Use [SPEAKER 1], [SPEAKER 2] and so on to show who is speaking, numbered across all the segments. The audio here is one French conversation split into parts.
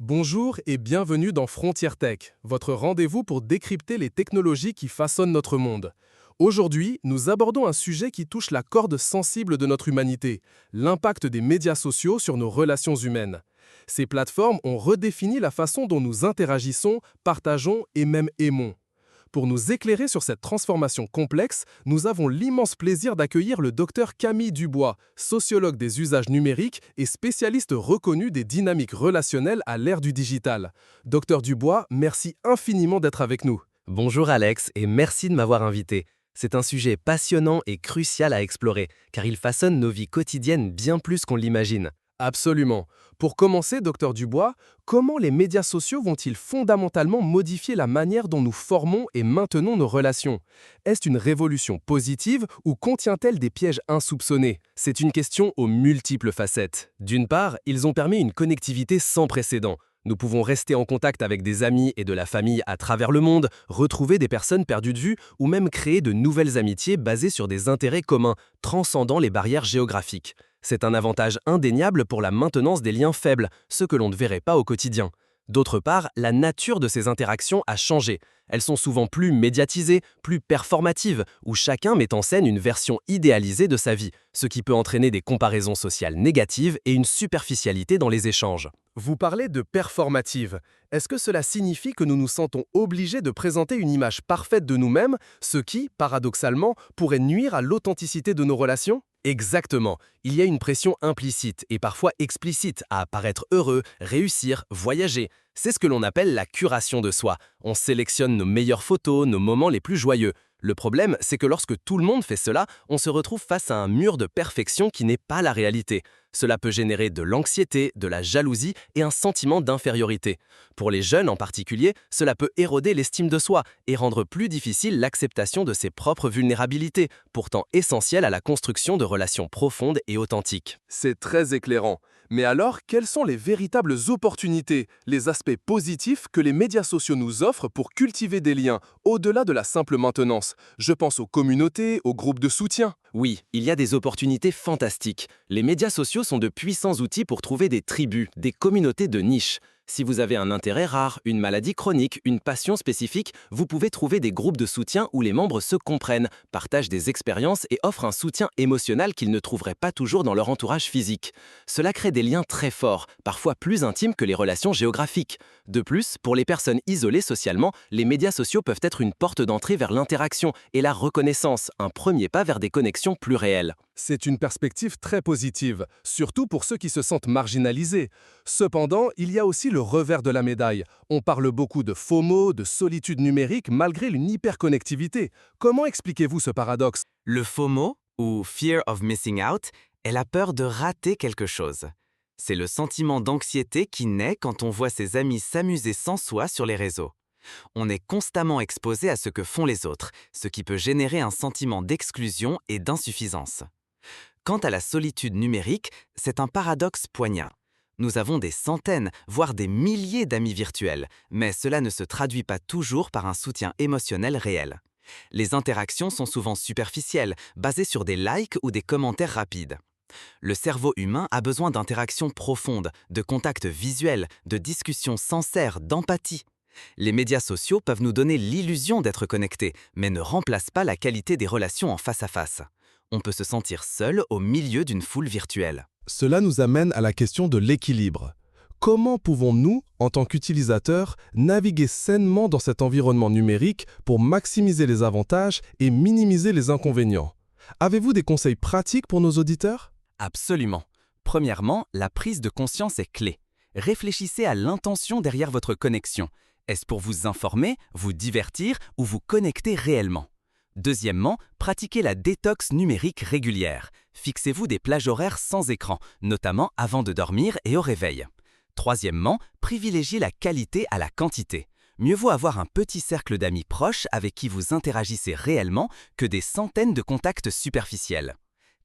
[SPEAKER 1] Bonjour et bienvenue dans Frontières Tech, votre rendez-vous pour décrypter les technologies qui façonnent notre monde. Aujourd'hui, nous abordons un sujet qui touche la corde sensible de notre humanité, l'impact des médias sociaux sur nos relations humaines. Ces plateformes ont redéfini la façon dont nous interagissons, partageons et même aimons. Pour nous éclairer sur cette transformation complexe, nous avons l'immense plaisir d'accueillir le docteur Camille Dubois, sociologue des usages numériques et spécialiste reconnu des dynamiques relationnelles à l'ère du digital. Docteur Dubois, merci infiniment d'être avec nous.
[SPEAKER 2] Bonjour Alex et merci de m'avoir invité. C'est un sujet passionnant et crucial à explorer, car il façonne nos vies quotidiennes bien plus qu'on l'imagine.
[SPEAKER 1] Absolument. Pour commencer, docteur Dubois, comment les médias sociaux vont-ils fondamentalement modifier la manière dont nous formons et maintenons nos relations? Est-ce une révolution positive ou contient-elle des pièges insoupçonnés? C'est une question aux multiples facettes. D'une part, ils ont permis une connectivité sans précédent. Nous pouvons rester en contact avec des amis et de la famille à travers le monde, retrouver des personnes perdues de vue ou même créer de nouvelles amitiés basées sur des intérêts communs, transcendant les barrières géographiques. C'est un avantage indéniable pour la maintenance des liens faibles, ceux que l'on ne verrait pas au quotidien. D'autre part, la nature de ces interactions a changé. Elles sont souvent plus médiatisées, plus performatives, où chacun met en scène une version idéalisée de sa vie, ce qui peut entraîner des comparaisons sociales négatives et une superficialité dans les échanges. Vous parlez de performative. Est-ce que cela signifie que nous nous sentons obligés de présenter une image parfaite de nous-mêmes, ce qui, paradoxalement, pourrait nuire à l'authenticité de nos relations? Exactement. Il y a une pression implicite et parfois explicite à paraître heureux, réussir, voyager. C'est ce que l'on appelle la curation de soi. On sélectionne nos meilleures photos, nos moments les plus joyeux. Le problème, c'est que lorsque tout le monde fait cela, on se retrouve face à un mur de perfection qui n'est pas la réalité. Cela peut générer de l'anxiété, de la jalousie et un sentiment d'infériorité. Pour les jeunes en particulier, cela peut éroder l'estime de soi et rendre plus difficile l'acceptation de ses propres vulnérabilités, pourtant essentielles à la construction de relations profondes et authentiques. C'est très éclairant. Mais alors, quelles sont les véritables opportunités, les aspects positifs que les médias sociaux nous offrent pour cultiver des liens, au-delà de la simple maintenance? Je pense aux communautés, aux groupes de soutien.
[SPEAKER 2] Oui, il y a des opportunités fantastiques. Les médias sociaux sont de puissants outils pour trouver des tribus, des communautés de niche. Si vous avez un intérêt rare, une maladie chronique, une passion spécifique, vous pouvez trouver des groupes de soutien où les membres se comprennent, partagent des expériences et offrent un soutien émotionnel qu'ils ne trouveraient pas toujours dans leur entourage physique. Cela crée des liens très forts, parfois plus intimes que les relations géographiques. De plus, pour les personnes isolées socialement, les médias sociaux peuvent être une porte d'entrée vers l'interaction et la reconnaissance, un premier pas vers des connexions plus réelles.
[SPEAKER 1] C'est une perspective très positive, surtout pour ceux qui se sentent marginalisés. Cependant, il y a aussi le revers de la médaille. On parle beaucoup de FOMO, de solitude numérique, malgré une hyperconnectivité. Comment expliquez-vous ce paradoxe?
[SPEAKER 3] Le FOMO, ou Fear of Missing Out, est la peur de rater quelque chose. C'est le sentiment d'anxiété qui naît quand on voit ses amis s'amuser sans soi sur les réseaux. On est constamment exposé à ce que font les autres, ce qui peut générer un sentiment d'exclusion et d'insuffisance. Quant à la solitude numérique, c'est un paradoxe poignant. Nous avons des centaines, voire des milliers d'amis virtuels, mais cela ne se traduit pas toujours par un soutien émotionnel réel. Les interactions sont souvent superficielles, basées sur des likes ou des commentaires rapides. Le cerveau humain a besoin d'interactions profondes, de contacts visuels, de discussions sincères, d'empathie. Les médias sociaux peuvent nous donner l'illusion d'être connectés, mais ne remplacent pas la qualité des relations en face à face. On peut se sentir seul au milieu d'une foule virtuelle.
[SPEAKER 1] Cela nous amène à la question de l'équilibre. Comment pouvons-nous, en tant qu'utilisateurs, naviguer sainement dans cet environnement numérique pour maximiser les avantages et minimiser les inconvénients? Avez-vous des conseils pratiques pour nos auditeurs?
[SPEAKER 3] Absolument. Premièrement, la prise de conscience est clé. Réfléchissez à l'intention derrière votre connexion. Est-ce pour vous informer, vous divertir ou vous connecter réellement? Deuxièmement, pratiquez la détox numérique régulière. Fixez-vous des plages horaires sans écran, notamment avant de dormir et au réveil. Troisièmement, privilégiez la qualité à la quantité. Mieux vaut avoir un petit cercle d'amis proches avec qui vous interagissez réellement que des centaines de contacts superficiels.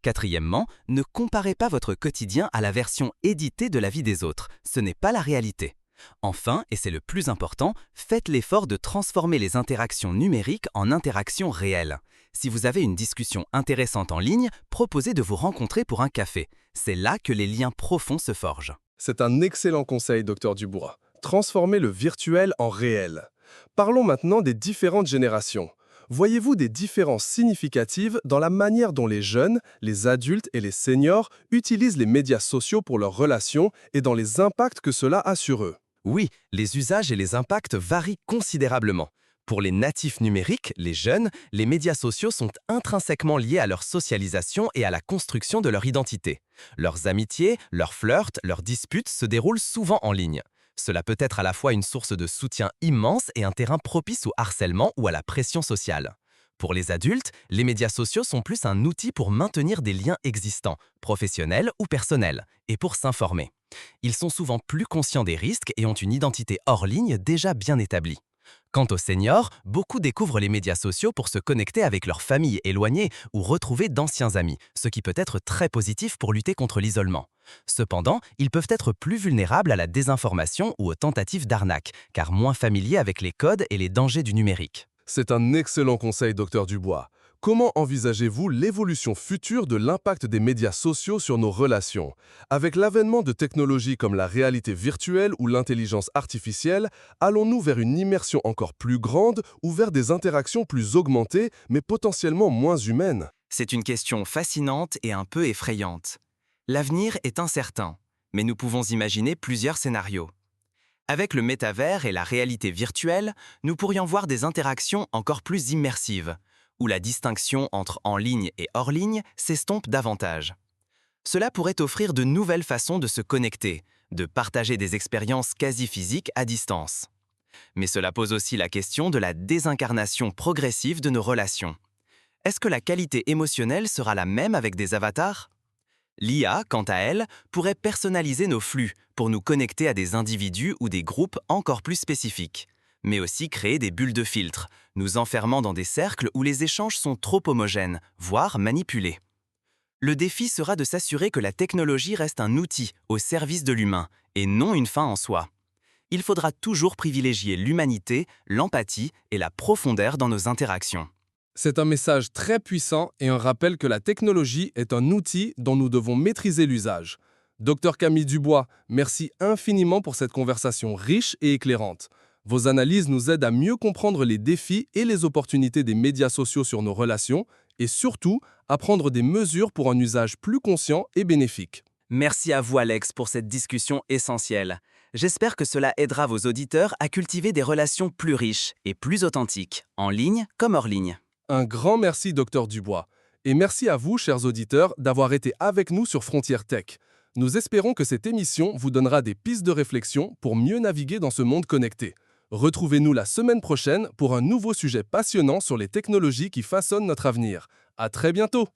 [SPEAKER 3] Quatrièmement, ne comparez pas votre quotidien à la version éditée de la vie des autres. Ce n'est pas la réalité. Enfin, et c'est le plus important, faites l'effort de transformer les interactions numériques en interactions réelles. Si vous avez une discussion intéressante en ligne, proposez de vous rencontrer pour un café. C'est là que les liens profonds se forgent.
[SPEAKER 1] C'est un excellent conseil, docteur Dubois. Transformer le virtuel en réel. Parlons maintenant des différentes générations. Voyez-vous des différences significatives dans la manière dont les jeunes, les adultes et les seniors utilisent les médias sociaux pour leurs relations et dans les impacts que cela a sur eux?
[SPEAKER 4] Oui, les usages et les impacts varient considérablement. Pour les natifs numériques, les jeunes, les médias sociaux sont intrinsèquement liés à leur socialisation et à la construction de leur identité. Leurs amitiés, leurs flirts, leurs disputes se déroulent souvent en ligne. Cela peut être à la fois une source de soutien immense et un terrain propice au harcèlement ou à la pression sociale. Pour les adultes, les médias sociaux sont plus un outil pour maintenir des liens existants, professionnels ou personnels, et pour s'informer. Ils sont souvent plus conscients des risques et ont une identité hors ligne déjà bien établie. Quant aux seniors, beaucoup découvrent les médias sociaux pour se connecter avec leurs familles éloignées ou retrouver d'anciens amis, ce qui peut être très positif pour lutter contre l'isolement. Cependant, ils peuvent être plus vulnérables à la désinformation ou aux tentatives d'arnaque, car moins familiers avec les codes et les dangers du numérique.
[SPEAKER 1] C'est un excellent conseil, Dr Dubois. Comment envisagez-vous l'évolution future de l'impact des médias sociaux sur nos relations? Avec l'avènement de technologies comme la réalité virtuelle ou l'intelligence artificielle, allons-nous vers une immersion encore plus grande ou vers des interactions plus augmentées mais potentiellement moins humaines?
[SPEAKER 3] C'est une question fascinante et un peu effrayante. L'avenir est incertain, mais nous pouvons imaginer plusieurs scénarios. Avec le métavers et la réalité virtuelle, nous pourrions voir des interactions encore plus immersives, où la distinction entre en ligne et hors ligne s'estompe davantage. Cela pourrait offrir de nouvelles façons de se connecter, de partager des expériences quasi physiques à distance. Mais cela pose aussi la question de la désincarnation progressive de nos relations. Est-ce que la qualité émotionnelle sera la même avec des avatars? L'IA, quant à elle, pourrait personnaliser nos flux pour nous connecter à des individus ou des groupes encore plus spécifiques, mais aussi créer des bulles de filtre, nous enfermant dans des cercles où les échanges sont trop homogènes, voire manipulés. Le défi sera de s'assurer que la technologie reste un outil au service de l'humain et non une fin en soi. Il faudra toujours privilégier l'humanité, l'empathie et la profondeur dans nos interactions.
[SPEAKER 1] C'est un message très puissant et un rappel que la technologie est un outil dont nous devons maîtriser l'usage. Dr Camille Dubois, merci infiniment pour cette conversation riche et éclairante. Vos analyses nous aident à mieux comprendre les défis et les opportunités des médias sociaux sur nos relations et surtout à prendre des mesures pour un usage plus conscient et bénéfique.
[SPEAKER 3] Merci à vous Alex pour cette discussion essentielle. J'espère que cela aidera vos auditeurs à cultiver des relations plus riches et plus authentiques, en ligne comme hors ligne.
[SPEAKER 1] Un grand merci, Dr Dubois. Et merci à vous, chers auditeurs, d'avoir été avec nous sur Frontières Tech. Nous espérons que cette émission vous donnera des pistes de réflexion pour mieux naviguer dans ce monde connecté. Retrouvez-nous la semaine prochaine pour un nouveau sujet passionnant sur les technologies qui façonnent notre avenir. À très bientôt!